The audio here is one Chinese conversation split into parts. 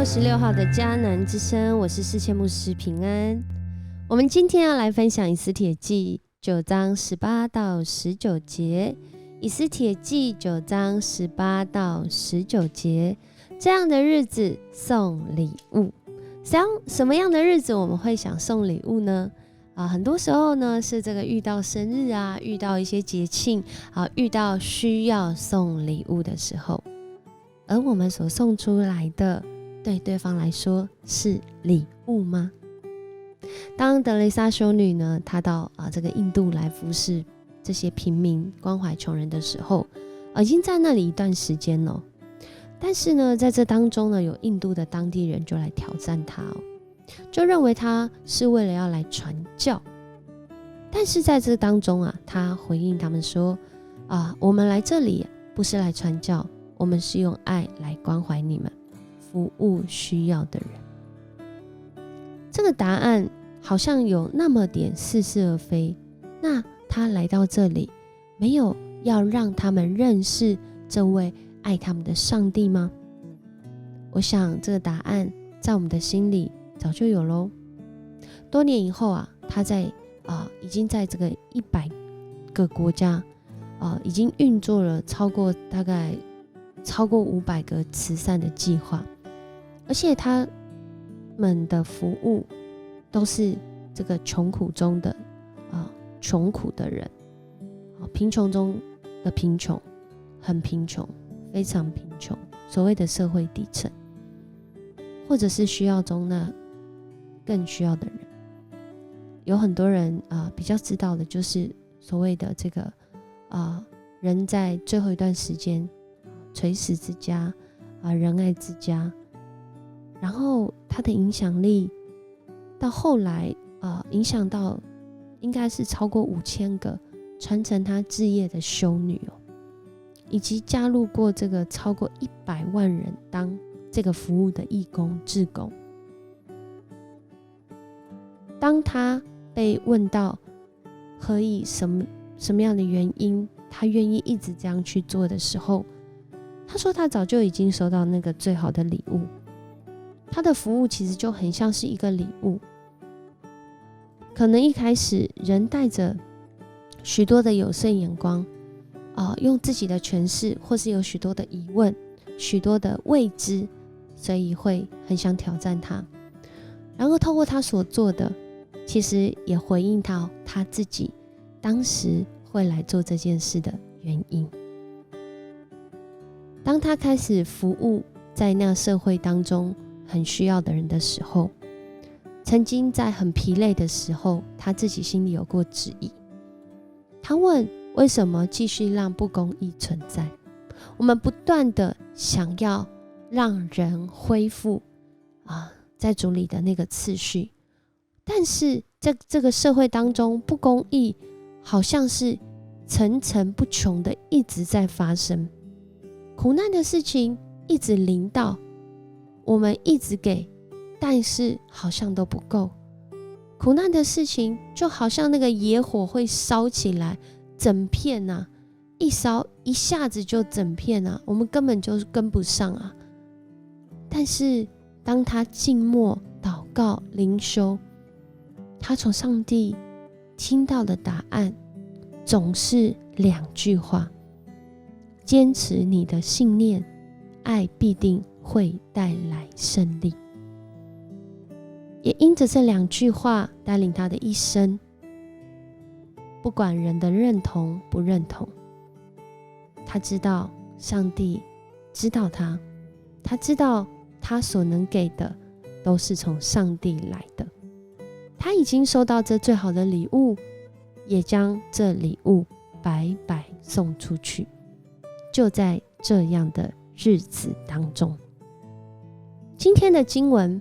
26号的迦南之声，我是世界牧师平安。我们今天要来分享以斯帖记9章18到19节。以斯帖记9章18到19节，这样的日子送礼物。什么样的日子我们会想送礼物呢？很多时候呢是这个遇到生日啊，遇到一些节庆遇到需要送礼物的时候，而我们所送出来的对对方来说是礼物吗？当德蕾莎修女呢，她到这个印度来服侍这些平民，关怀穷人的时候，已经在那里一段时间了。但是呢，在这当中呢，有印度的当地人就来挑战她就认为她是为了要来传教。但是在这当中她回应他们说我们来这里不是来传教，我们是用爱来关怀你们，服务需要的人。这个答案好像有那么点似是而非。那他来到这里，没有要让他们认识这位爱他们的上帝吗？我想这个答案在我们的心里早就有咯。多年以后他已经在这个100个国家已经运作了大概超过500个慈善的计划，而且他们的服务都是这个穷苦中的穷苦的人，贫穷中的贫穷，很贫穷，非常贫穷，所谓的社会底层，或者是需要中那更需要的人。有很多人比较知道的就是所谓的这个人在最后一段时间垂死之家仁爱之家，然后他的影响力到后来影响到应该是超过5000个传承他志业的修女以及加入过这个超过100万人当这个服务的义工志工。当他被问到何以什么样的原因他愿意一直这样去做的时候，他说他早就已经收到那个最好的礼物，他的服务其实就很像是一个礼物。可能一开始人带着许多的有色眼光用自己的诠释，或是有许多的疑问，许多的未知，所以会很想挑战他。然后透过他所做的，其实也回应到他自己当时会来做这件事的原因。当他开始服务在那社会当中很需要的人的时候，曾经在很疲累的时候，他自己心里有过质疑。他问，为什么继续让不公义存在？我们不断的想要让人恢复在主里的那个次序，但是在这个社会当中，不公义好像是层层不穷的一直在发生，苦难的事情一直临到，我们一直给，但是好像都不够。苦难的事情就好像那个野火会烧起来，整片一烧一下子就整片我们根本就跟不上但是当他静默祷告灵修，他从上帝听到的答案总是2句话：坚持你的信念，爱必定会带来胜利。也因着这2句话带领他的一生，不管人的认同不认同，他知道上帝知道他，他知道他所能给的都是从上帝来的。他已经收到这最好的礼物，也将这礼物白白送出去，就在这样的日子当中。今天的经文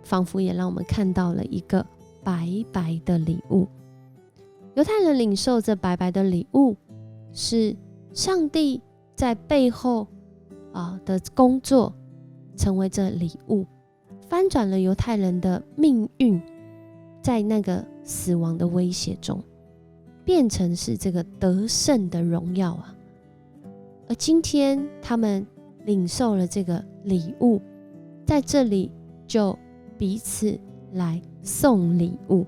仿佛也让我们看到了一个白白的礼物。犹太人领受这白白的礼物，是上帝在背后的工作，成为这礼物，翻转了犹太人的命运，在那个死亡的威胁中，变成是这个得胜的荣耀而今天他们领受了这个礼物，在这里就彼此来送礼物。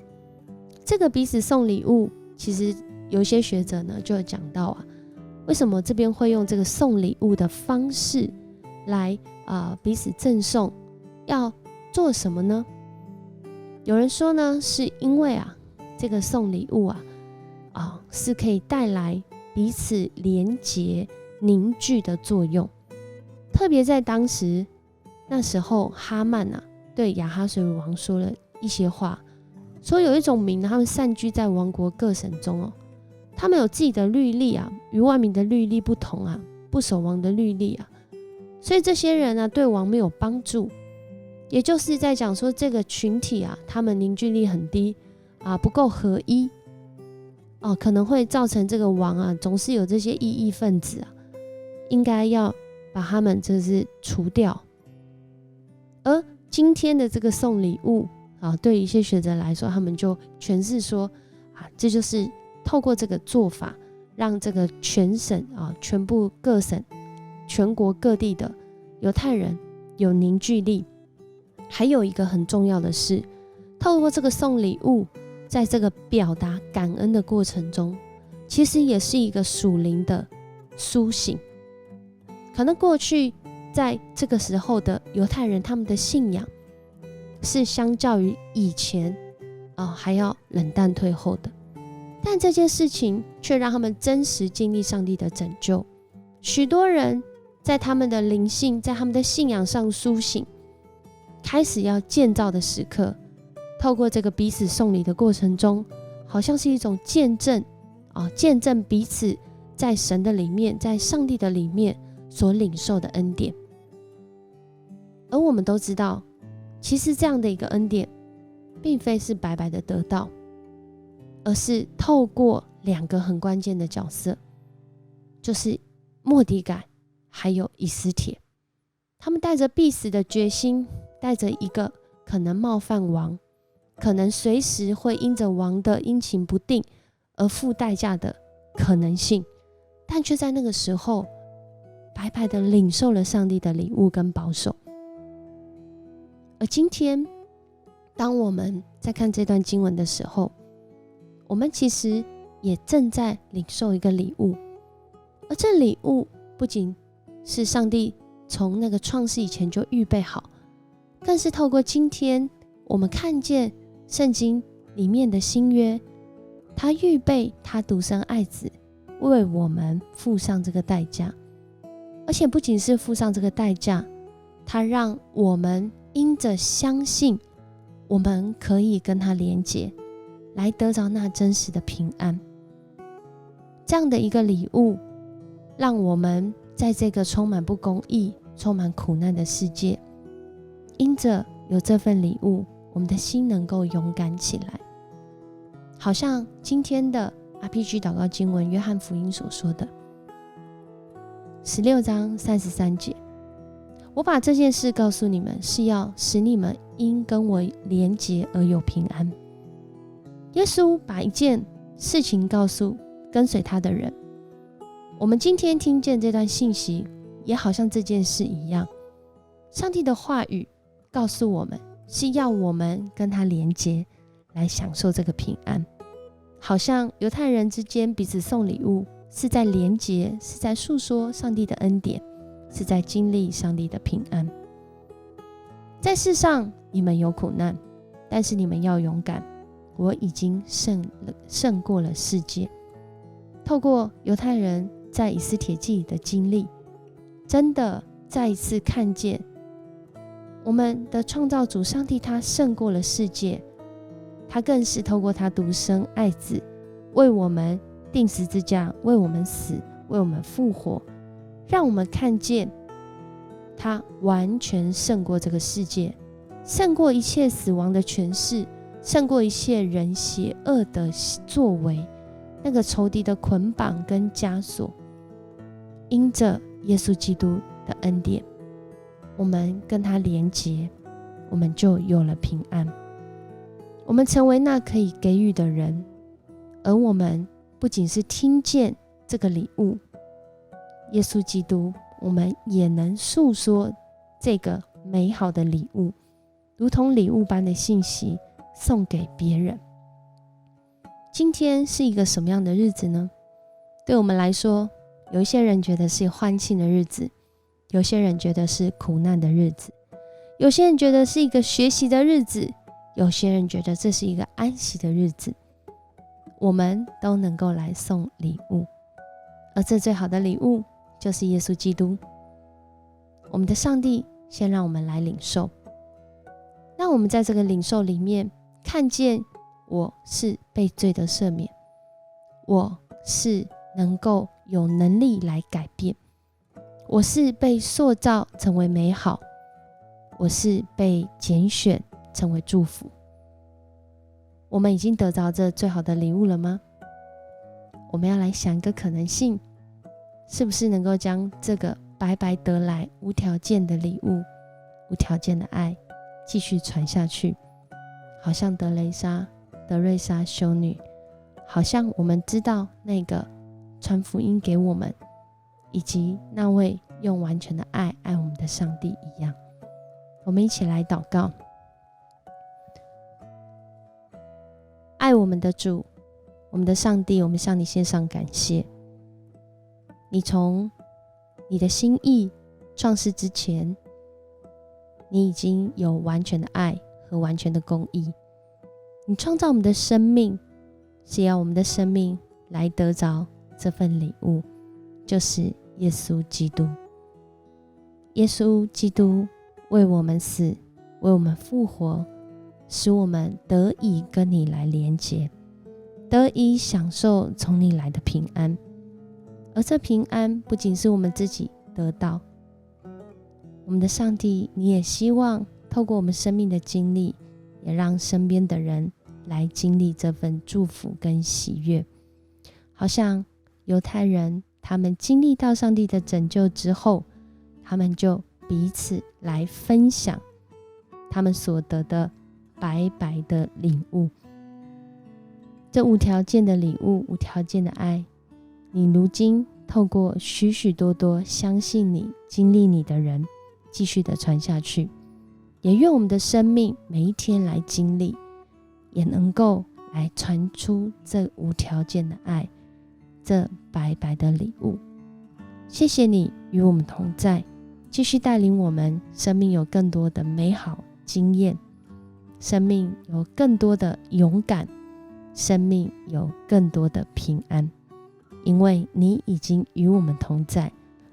这个彼此送礼物，其实有一些学者呢就有讲到啊，为什么这边会用这个送礼物的方式来彼此赠送，要做什么呢？有人说呢，是因为这个送礼物是可以带来彼此连结凝聚的作用。特别在当时那时候，哈曼对亚哈水鲁王说了一些话，说有一种民他们散居在王国各省中他们有自己的律例与外民的律例不同不守王的律例所以这些人对王没有帮助，也就是在讲说这个群体他们凝聚力很低不够合一可能会造成这个王总是有这些异议分子应该要把他们就是除掉。而今天的这个送礼物对一些学者来说，他们就诠释说这就是透过这个做法，让这个全省全部各省全国各地的犹太人有凝聚力。还有一个很重要的是，透过这个送礼物，在这个表达感恩的过程中，其实也是一个属灵的苏醒。可能过去在这个时候的犹太人，他们的信仰是相较于以前还要冷淡退后的，但这件事情却让他们真实经历上帝的拯救。许多人在他们的灵性，在他们的信仰上苏醒，开始要建造的时刻，透过这个彼此送礼的过程中，好像是一种见证见证彼此在神的里面，在上帝的里面所领受的恩典。而我们都知道，其实这样的一个恩典并非是白白的得到，而是透过两个很关键的角色，就是末底改还有以斯帖。他们带着必死的决心，带着一个可能冒犯王，可能随时会因着王的阴晴不定而付代价的可能性，但却在那个时候白白的领受了上帝的礼物跟保守。而今天当我们在看这段经文的时候，我们其实也正在领受一个礼物，而这礼物不仅是上帝从那个创世以前就预备好，更是透过今天我们看见圣经里面的新约，他预备他独生爱子为我们付上这个代价。而且不仅是付上这个代价，他让我们因着相信，我们可以跟他连结，来得着那真实的平安。这样的一个礼物，让我们在这个充满不公义、充满苦难的世界，因着有这份礼物，我们的心能够勇敢起来。好像今天的 RPG 祷告经文约翰福音所说的16章33节，我把这件事告诉你们，是要使你们因跟我连结而有平安。耶稣把一件事情告诉跟随他的人，我们今天听见这段信息，也好像这件事一样，上帝的话语告诉我们，是要我们跟他连结，来享受这个平安。好像犹太人之间彼此送礼物，是在连结，是在诉说上帝的恩典，是在经历上帝的平安。在世上你们有苦难，但是你们要勇敢，我已经胜过了世界。透过犹太人在以斯帖记的经历，真的再一次看见我们的创造主上帝，他胜过了世界，他更是透过他独生爱子为我们钉十字架，为我们死，为我们复活，让我们看见他完全胜过这个世界，胜过一切死亡的权势，胜过一切人邪恶的作为，那个仇敌的捆绑跟枷锁。因着耶稣基督的恩典，我们跟他连结，我们就有了平安。我们成为那可以给予的人，而我们不仅是听见这个礼物耶稣基督，我们也能诉说这个美好的礼物，如同礼物般的信息送给别人。今天是一个什么样的日子呢？对我们来说，有一些人觉得是欢庆的日子，有些人觉得是苦难的日子，有些人觉得是一个学习的日子，有些人觉得这是一个安息的日子。我们都能够来送礼物，而这最好的礼物就是耶稣基督。我们的上帝先让我们来领受，让我们在这个领受里面看见我是被罪的赦免，我是能够有能力来改变，我是被塑造成为美好，我是被拣选成为祝福。我们已经得到这最好的礼物了吗？我们要来想一个可能性，是不是能够将这个白白得来无条件的礼物，无条件的爱继续传下去，好像德瑞莎修女，好像我们知道那个传福音给我们，以及那位用完全的爱爱我们的上帝一样。我们一起来祷告。爱我们的主，我们的上帝，我们向你献上感谢。你从你的心意创世之前，你已经有完全的爱和完全的公义。你创造我们的生命，是要我们的生命来得着这份礼物，就是耶稣基督。耶稣基督为我们死，为我们复活，使我们得以跟你来连结，得以享受从你来的平安。而这平安不仅是我们自己得到，我们的上帝，你也希望透过我们生命的经历，也让身边的人来经历这份祝福跟喜悦。好像犹太人，他们经历到上帝的拯救之后，他们就彼此来分享他们所得的白白的领悟。这无条件的礼物，无条件的爱，你如今透过许许多多相信你、经历你的人，继续的传下去。也愿我们的生命每一天来经历，也能够来传出这无条件的爱，这白白的礼物。谢谢你与我们同在，继续带领我们生命有更多的美好经验，生命有更多的勇敢，生命有更多的平安，因为你已经与我们同在，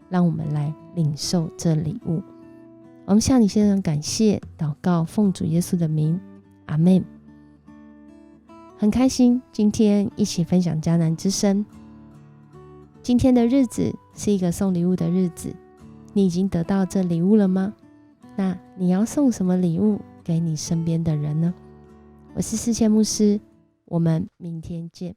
让我们来领受这礼物。我们向你献上感谢祷告，奉主耶稣的名，阿们。很开心今天一起分享迦南之声。今天的日子是一个送礼物的日子，你已经得到这礼物了吗？那你要送什么礼物给你身边的人呢？我是世谦牧师，我们明天见。